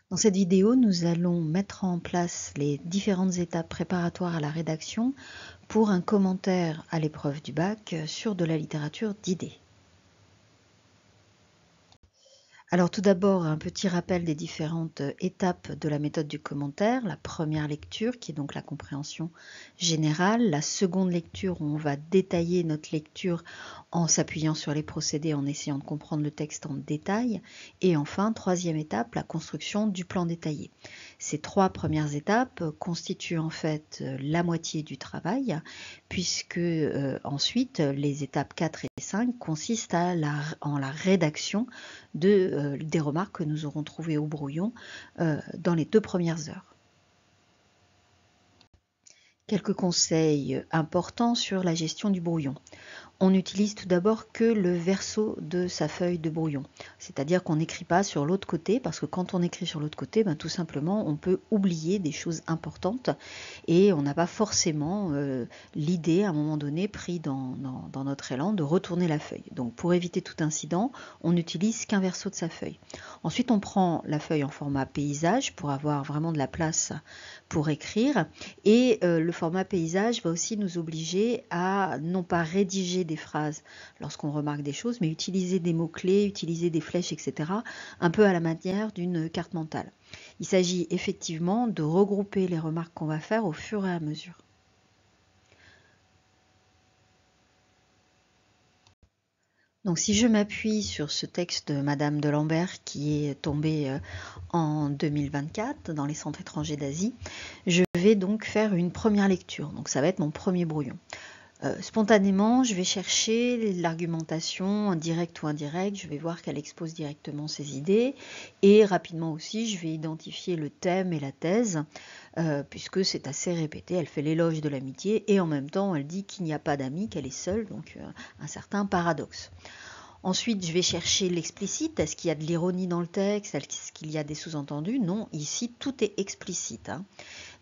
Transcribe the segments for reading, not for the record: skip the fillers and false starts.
Dans cette vidéo, nous allons mettre en place les différentes étapes préparatoires à la rédaction pour un commentaire à l'épreuve du bac sur de la littérature d'idées. Alors tout d'abord, un petit rappel des différentes étapes de la méthode du commentaire. La première lecture, qui est donc la compréhension générale. La seconde lecture, où on va détailler notre lecture en s'appuyant sur les procédés, en essayant de comprendre le texte en détail. Et enfin, troisième étape, la construction du plan détaillé. Ces trois premières étapes constituent en fait la moitié du travail, puisque ensuite, les étapes 4 et 5 consistent en la rédaction des remarques que nous aurons trouvées au brouillon dans les 2 premières heures. Quelques conseils importants sur la gestion du brouillon. On n'utilise tout d'abord que le verso de sa feuille de brouillon. C'est-à-dire qu'on n'écrit pas sur l'autre côté, parce que quand on écrit sur l'autre côté, tout simplement, on peut oublier des choses importantes et on n'a pas forcément l'idée, à un moment donné, pris dans notre élan, de retourner la feuille. Donc pour éviter tout incident, on n'utilise qu'un verso de sa feuille. Ensuite, on prend la feuille en format paysage pour avoir vraiment de la place pour écrire. Et le format paysage va aussi nous obliger à non pas rédiger des phrases lorsqu'on remarque des choses, mais utiliser des mots-clés, utiliser des flèches, etc., un peu à la manière d'une carte mentale. Il s'agit effectivement de regrouper les remarques qu'on va faire au fur et à mesure. Donc si je m'appuie sur ce texte de Madame de Lambert qui est tombé en 2024 dans les centres étrangers d'Asie, je vais donc faire une première lecture. Donc ça va être mon premier brouillon. Spontanément, je vais chercher l'argumentation, directe ou indirecte, je vais voir qu'elle expose directement ses idées, et rapidement aussi, je vais identifier le thème et la thèse, puisque c'est assez répété. Elle fait l'éloge de l'amitié, et en même temps, elle dit qu'il n'y a pas d'amis, qu'elle est seule, donc un certain paradoxe. Ensuite, je vais chercher l'explicite. Est-ce qu'il y a de l'ironie dans le texte? Est-ce qu'il y a des sous-entendus? Non, ici, tout est explicite, hein.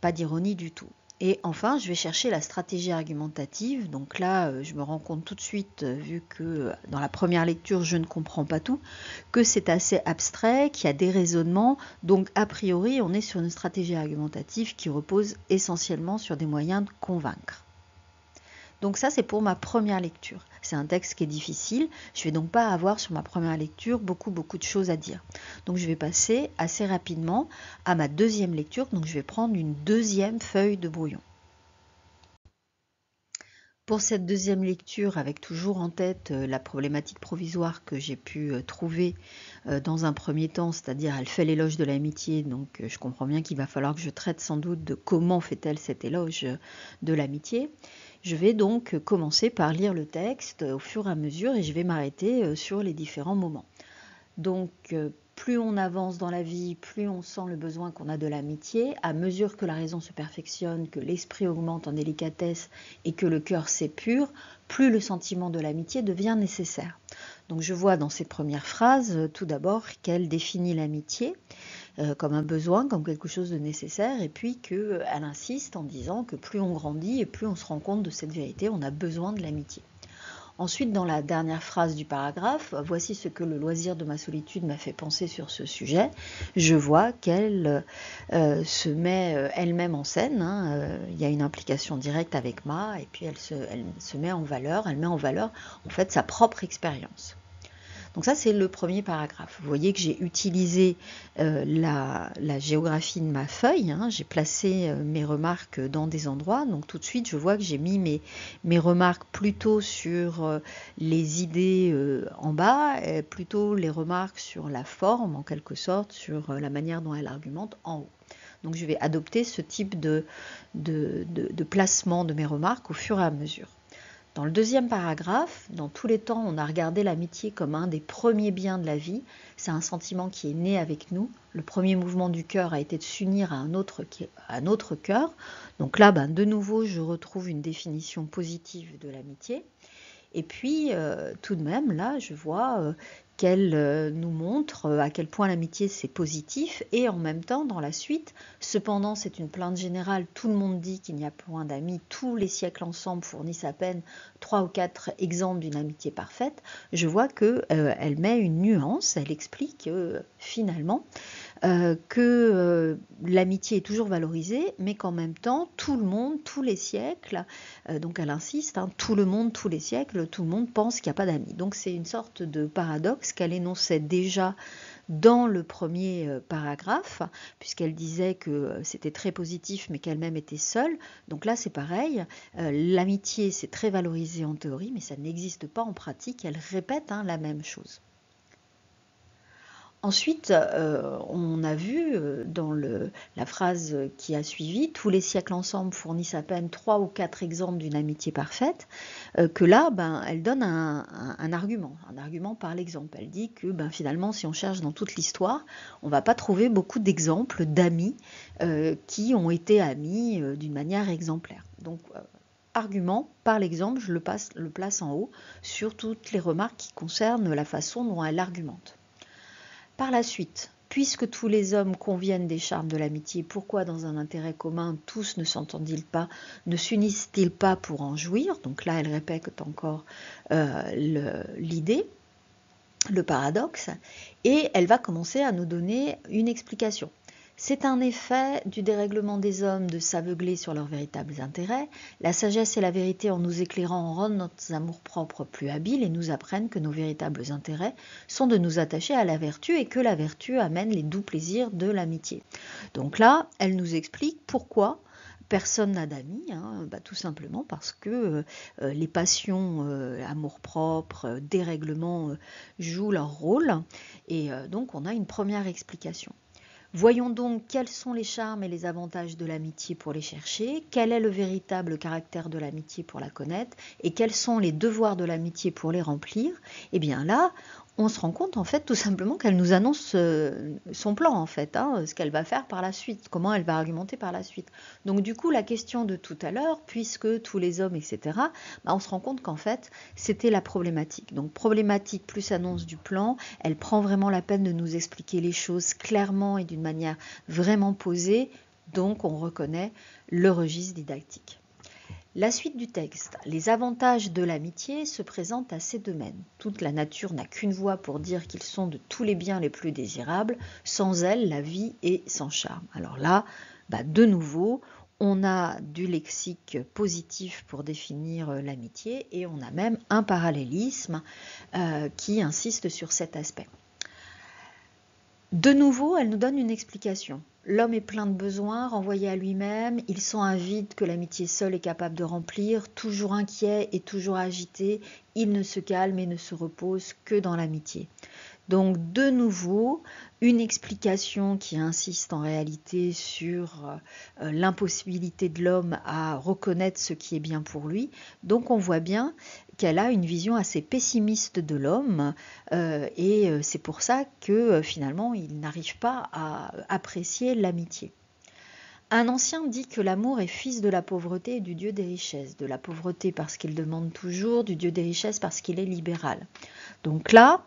Pas d'ironie du tout. Et enfin, je vais chercher la stratégie argumentative. Donc là, je me rends compte tout de suite, vu que dans la première lecture, je ne comprends pas tout, que c'est assez abstrait, qu'il y a des raisonnements. Donc, a priori, on est sur une stratégie argumentative qui repose essentiellement sur des moyens de convaincre. Donc ça, c'est pour ma première lecture. C'est un texte qui est difficile. Je ne vais donc pas avoir sur ma première lecture beaucoup de choses à dire. Donc je vais passer assez rapidement à ma deuxième lecture. Donc je vais prendre une deuxième feuille de brouillon. Pour cette deuxième lecture, avec toujours en tête la problématique provisoire que j'ai pu trouver dans un premier temps, c'est-à-dire elle fait l'éloge de l'amitié, donc je comprends bien qu'il va falloir que je traite sans doute de comment fait-elle cet éloge de l'amitié. Je vais donc commencer par lire le texte au fur et à mesure et je vais m'arrêter sur les différents moments. Donc, plus on avance dans la vie, plus on sent le besoin qu'on a de l'amitié. À mesure que la raison se perfectionne, que l'esprit augmente en délicatesse et que le cœur s'épure, plus le sentiment de l'amitié devient nécessaire. Donc, je vois dans cette première phrase, tout d'abord, qu'elle définit l'amitié comme un besoin, comme quelque chose de nécessaire, et puis qu'elle insiste en disant que plus on grandit et plus on se rend compte de cette vérité, on a besoin de l'amitié. Ensuite, dans la dernière phrase du paragraphe, voici ce que le loisir de ma solitude m'a fait penser sur ce sujet. Je vois qu'elle se met elle-même en scène, hein, il y a une implication directe avec Ma, et puis elle se met en valeur, elle met en valeur en fait sa propre expérience. Donc ça, c'est le premier paragraphe. Vous voyez que j'ai utilisé la géographie de ma feuille, hein, j'ai placé mes remarques dans des endroits. Donc tout de suite, je vois que j'ai mis mes remarques plutôt sur les idées en bas, et plutôt les remarques sur la forme, en quelque sorte, sur la manière dont elle argumente en haut. Donc je vais adopter ce type de placement de mes remarques au fur et à mesure. Dans le deuxième paragraphe, dans tous les temps, on a regardé l'amitié comme un des premiers biens de la vie. C'est un sentiment qui est né avec nous. Le premier mouvement du cœur a été de s'unir à un autre cœur. Donc là, de nouveau, je retrouve une définition positive de l'amitié. Et puis, tout de même, là, je vois qu'elle nous montre à quel point l'amitié c'est positif, et en même temps, dans la suite, cependant, c'est une plainte générale, tout le monde dit qu'il n'y a point d'amis, tous les siècles ensemble fournissent à peine 3 ou 4 exemples d'une amitié parfaite. Je vois qu'elle met une nuance, elle explique finalement, que l'amitié est toujours valorisée, mais qu'en même temps, tout le monde, tous les siècles, donc elle insiste, hein, tout le monde, tous les siècles, tout le monde pense qu'il n'y a pas d'amis. Donc c'est une sorte de paradoxe qu'elle énonçait déjà dans le premier paragraphe, puisqu'elle disait que c'était très positif, mais qu'elle-même était seule. Donc là, c'est pareil. L'amitié, c'est très valorisé en théorie, mais ça n'existe pas en pratique. Elle répète la même chose. Ensuite, on a vu dans la phrase qui a suivi, tous les siècles ensemble fournissent à peine 3 ou 4 exemples d'une amitié parfaite, que là, elle donne un argument par l'exemple. Elle dit que finalement, si on cherche dans toute l'histoire, on ne va pas trouver beaucoup d'exemples d'amis qui ont été amis d'une manière exemplaire. Donc, argument par l'exemple, je le place en haut sur toutes les remarques qui concernent la façon dont elle argumente. Par la suite, puisque tous les hommes conviennent des charmes de l'amitié, pourquoi dans un intérêt commun tous ne s'entendent-ils pas, ne s'unissent-ils pas pour en jouir? Donc là, elle répète encore l'idée, le paradoxe, et elle va commencer à nous donner une explication. C'est un effet du dérèglement des hommes de s'aveugler sur leurs véritables intérêts. La sagesse et la vérité, en nous éclairant, rendent notre amour-propre plus habile et nous apprennent que nos véritables intérêts sont de nous attacher à la vertu et que la vertu amène les doux plaisirs de l'amitié. Donc là, elle nous explique pourquoi personne n'a d'amis, tout simplement parce que les passions, amour-propre, dérèglement jouent leur rôle. Et donc on a une première explication. Voyons donc quels sont les charmes et les avantages de l'amitié pour les chercher, quel est le véritable caractère de l'amitié pour la connaître, et quels sont les devoirs de l'amitié pour les remplir. Et bien là, on se rend compte en fait tout simplement qu'elle nous annonce son plan en fait, ce qu'elle va faire par la suite, comment elle va argumenter par la suite. Donc du coup la question de tout à l'heure, puisque tous les hommes etc., on se rend compte qu'en fait c'était la problématique. Donc problématique plus annonce du plan, elle prend vraiment la peine de nous expliquer les choses clairement et d'une manière vraiment posée, donc on reconnaît le registre didactique. La suite du texte. Les avantages de l'amitié se présentent à ces domaines. Toute la nature n'a qu'une voix pour dire qu'ils sont de tous les biens les plus désirables. Sans elle, la vie est sans charme. Alors là, de nouveau, on a du lexique positif pour définir l'amitié et on a même un parallélisme qui insiste sur cet aspect. De nouveau, elle nous donne une explication. L'homme est plein de besoins, renvoyé à lui-même, il sent un vide que l'amitié seule est capable de remplir, toujours inquiet et toujours agité, il ne se calme et ne se repose que dans l'amitié. Donc de nouveau, une explication qui insiste en réalité sur l'impossibilité de l'homme à reconnaître ce qui est bien pour lui. Donc on voit bien qu'elle a une vision assez pessimiste de l'homme et c'est pour ça que finalement il n'arrive pas à apprécier l'amitié. Un ancien dit que l'amour est fils de la pauvreté et du dieu des richesses. De la pauvreté parce qu'il demande toujours, du dieu des richesses parce qu'il est libéral. Donc là,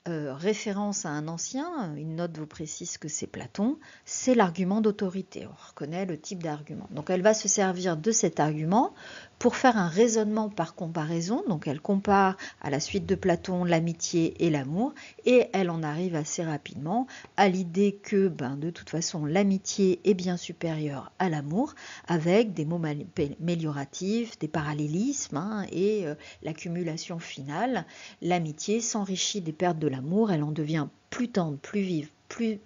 référence à un ancien, une note vous précise que c'est Platon, c'est l'argument d'autorité. On reconnaît le type d'argument. Donc elle va se servir de cet argument pour faire un raisonnement par comparaison. Donc elle compare à la suite de Platon l'amitié et l'amour et elle en arrive assez rapidement à l'idée que de toute façon l'amitié est bien supérieure à l'amour avec des mots amélioratifs, des parallélismes et l'accumulation finale. L'amitié s'enrichit des pertes de l'amour, elle en devient plus tendre, plus vive, plus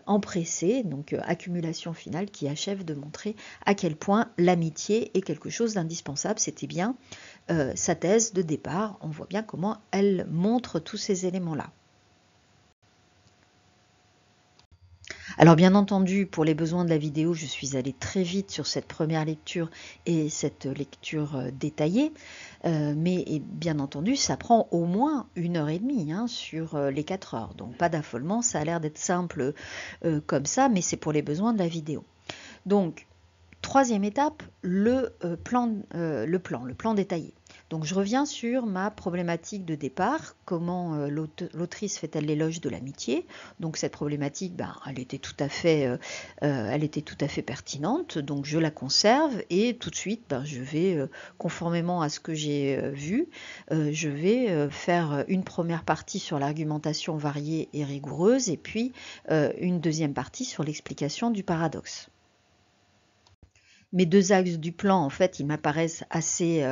empressée, donc accumulation finale qui achève de montrer à quel point l'amitié est quelque chose d'indispensable. C'était bien sa thèse de départ, on voit bien comment elle montre tous ces éléments-là. Alors bien entendu, pour les besoins de la vidéo, je suis allée très vite sur cette première lecture et cette lecture détaillée, mais bien entendu, ça prend au moins 1h30 sur les 4 heures. Donc pas d'affolement, ça a l'air d'être simple comme ça, mais c'est pour les besoins de la vidéo. Donc, troisième étape, le plan détaillé. Donc je reviens sur ma problématique de départ, comment l'autrice fait-elle l'éloge de l'amitié. Donc cette problématique, elle était tout à fait pertinente, donc je la conserve et tout de suite je vais, conformément à ce que j'ai vu, je vais faire une première partie sur l'argumentation variée et rigoureuse et puis une deuxième partie sur l'explication du paradoxe. Mes deux axes du plan, en fait, ils m'apparaissent assez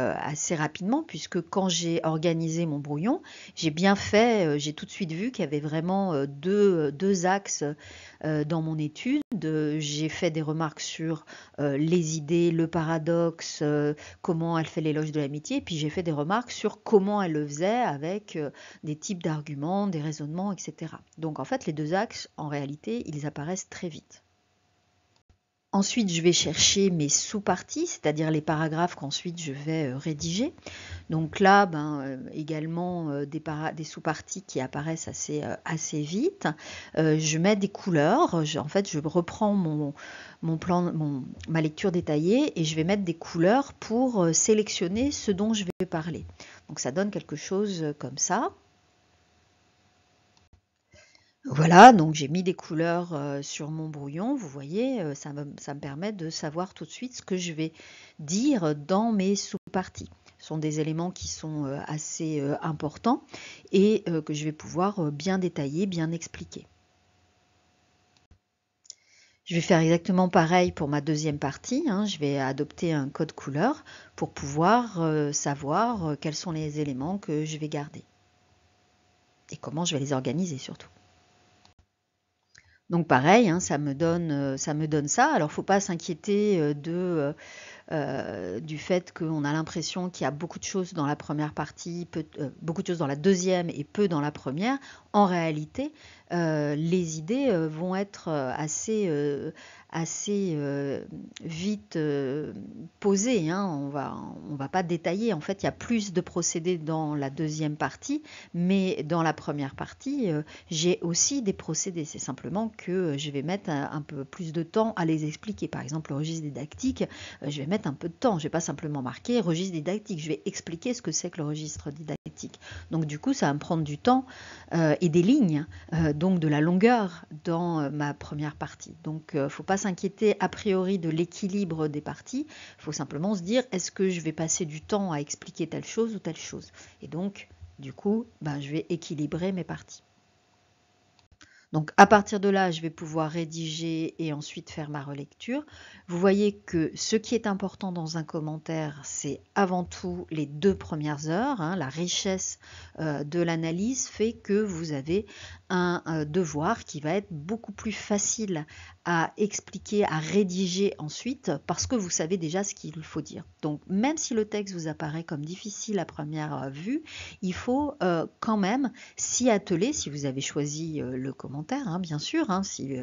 rapidement, puisque quand j'ai organisé mon brouillon, j'ai bien fait, j'ai tout de suite vu qu'il y avait vraiment deux axes dans mon étude. J'ai fait des remarques sur les idées, le paradoxe, comment elle fait l'éloge de l'amitié, et puis j'ai fait des remarques sur comment elle le faisait avec des types d'arguments, des raisonnements, etc. Donc en fait, les deux axes, en réalité, ils apparaissent très vite. Ensuite, je vais chercher mes sous-parties, c'est-à-dire les paragraphes qu'ensuite je vais rédiger. Donc là, également des sous-parties qui apparaissent assez vite. Je mets des couleurs. En fait, je reprends ma lecture détaillée et je vais mettre des couleurs pour sélectionner ce dont je vais parler. Donc ça donne quelque chose comme ça. Voilà, donc j'ai mis des couleurs sur mon brouillon, vous voyez, ça me permet de savoir tout de suite ce que je vais dire dans mes sous-parties. Ce sont des éléments qui sont assez importants et que je vais pouvoir bien détailler, bien expliquer. Je vais faire exactement pareil pour ma deuxième partie, je vais adopter un code couleur pour pouvoir savoir quels sont les éléments que je vais garder et comment je vais les organiser surtout. Donc pareil, ça me donne ça. Alors, faut pas s'inquiéter du fait qu'on a l'impression qu'il y a beaucoup de choses dans la première partie, beaucoup de choses dans la deuxième et peu dans la première. En réalité, les idées vont être assez vite posées. On va pas détailler. En fait, il y a plus de procédés dans la deuxième partie, mais dans la première partie, j'ai aussi des procédés. C'est simplement que je vais mettre un peu plus de temps à les expliquer. Par exemple, le registre didactique, je vais mettre un peu de temps. Je vais pas simplement marquer registre didactique. Je vais expliquer ce que c'est que le registre didactique. Donc du coup, ça va me prendre du temps et des lignes, donc de la longueur dans ma première partie. Donc faut pas s'inquiéter a priori de l'équilibre des parties. Il faut simplement se dire, est-ce que je vais passer du temps à expliquer telle chose ou telle chose? Et donc, du coup, je vais équilibrer mes parties. Donc à partir de là, je vais pouvoir rédiger et ensuite faire ma relecture. Vous voyez que ce qui est important dans un commentaire, c'est avant tout les 2 premières heures. La richesse de l'analyse fait que vous avez un devoir qui va être beaucoup plus facile à expliquer, à rédiger ensuite, parce que vous savez déjà ce qu'il faut dire. Donc même si le texte vous apparaît comme difficile à première vue, il faut quand même s'y atteler si vous avez choisi le commentaire, bien sûr, si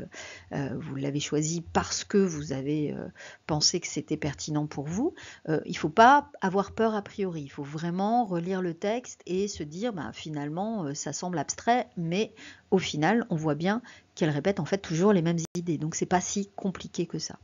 vous l'avez choisi parce que vous avez pensé que c'était pertinent pour vous. Il ne faut pas avoir peur a priori, il faut vraiment relire le texte et se dire finalement ça semble abstrait, mais au final on voit bien qu'elle répète en fait toujours les mêmes idées, donc c'est pas si compliqué que ça.